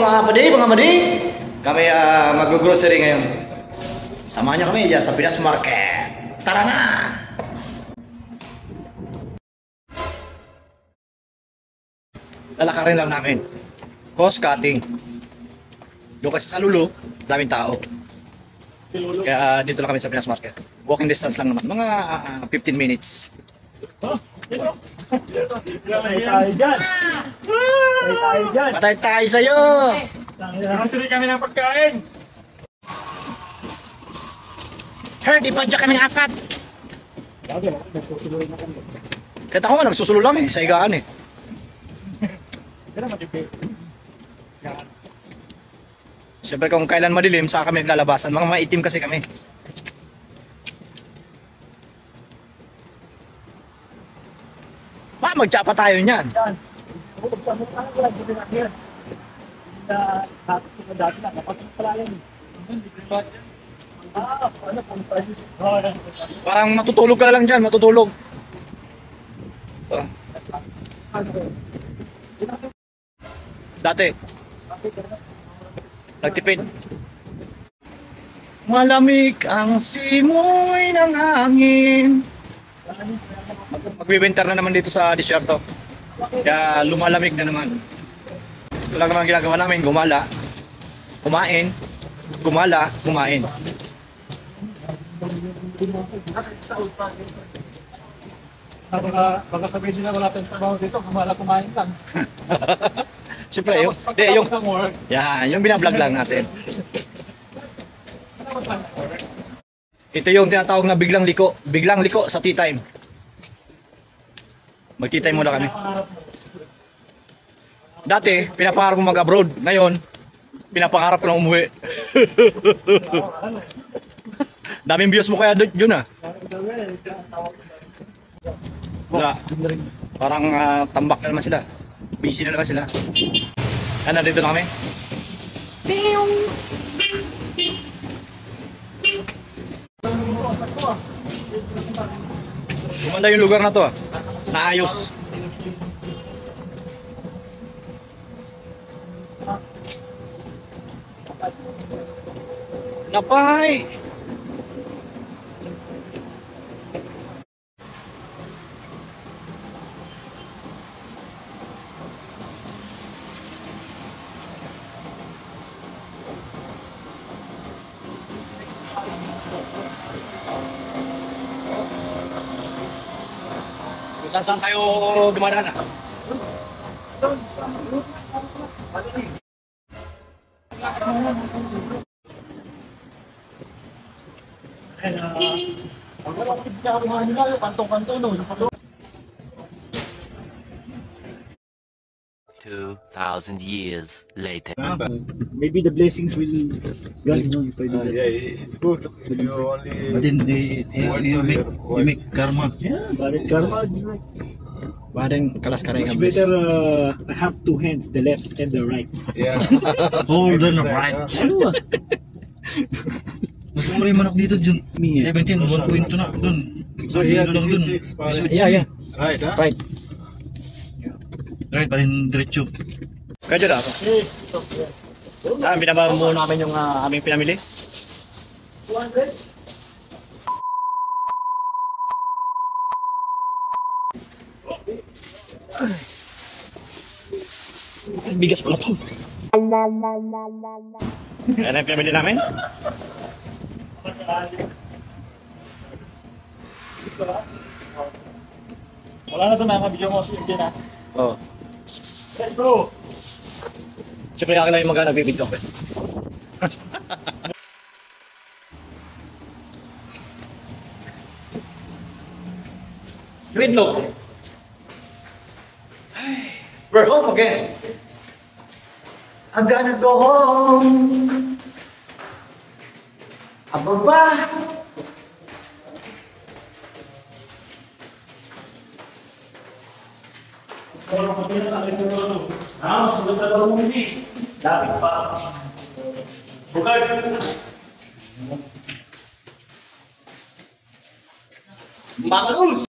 Mga padi, kami mag-grocery ngayon. Samahan niyo kami dyan sa Pinas Market. Tara na! Lalakarin lang namin. Cost cutting. Doon kasi sa Lulo, daming tao. Kaya dito lang kami sa Pinas Market. Walking distance lang naman. Mga 15 minutes. Patay tayo dyan! Patay tayo sa'yo! Nakasili kami ng pagkain! Herd, ipadya kami ng apat! Kahit ako nga, nagsusulo lang sa higaan eh. Siyempre kung kailan madilim, saka kami naglalabasan. Mga maitim kasi kami. Magtsapa tayo niyan. Parang matutulog ka na lang dyan, matutulog. Dati nagtipid. Malamig ang simoy ng hangin. Magbibinter na naman dito sa disyerto. Kaya lumalamig na naman. Ito lang naman ginagawa namin, gumala, kumain, gumala, kumain. Baka sabihin sila wala tayong trabaho dito, gumala kumain lang. Siyempre, yung binablog lang natin. Ito yung tinatawag na biglang liko sa tea time. Mag-tea time muna kami. Dati, pinapangarap ko mag-abroad. Ngayon, pinapangarap ko na umuwi. Daming views mo kaya yun ah. Wala. Parang tambak na naman sila. Busy na naman sila. Ano, dito na kami. Gumanda yung lugar na to ah. Naayos. Napay! Kung saan tayo dumadaan ah? $2,000 years later. Maybe the blessings will guide you. Yeah, it's good. You only. But then you make karma. Yeah, bad karma. Baden kalas kareng Much better I have two hands, the left and the right. Yeah. Hold on right. Ano ah? Mas mura yung manok dito dun. 17, 1.2 na dun. So here lang this dun. is for Yeah. right, huh? Right. Right, pa rin diretso. Kaya dyan ako. Binaba muna namin yung aming pinamili. 200? Bigas pala to. Ayan ang pinamili namin. Wala na ito na, mabigyan mo si Indian na. Oo. Let's go! Siyempre ako lang yung nagbibidyo. Wait, look. We're home again. I'm gonna go home. Ababa. Sunod na daw mo hindi. Dapat pa. Bukay. Mga rules.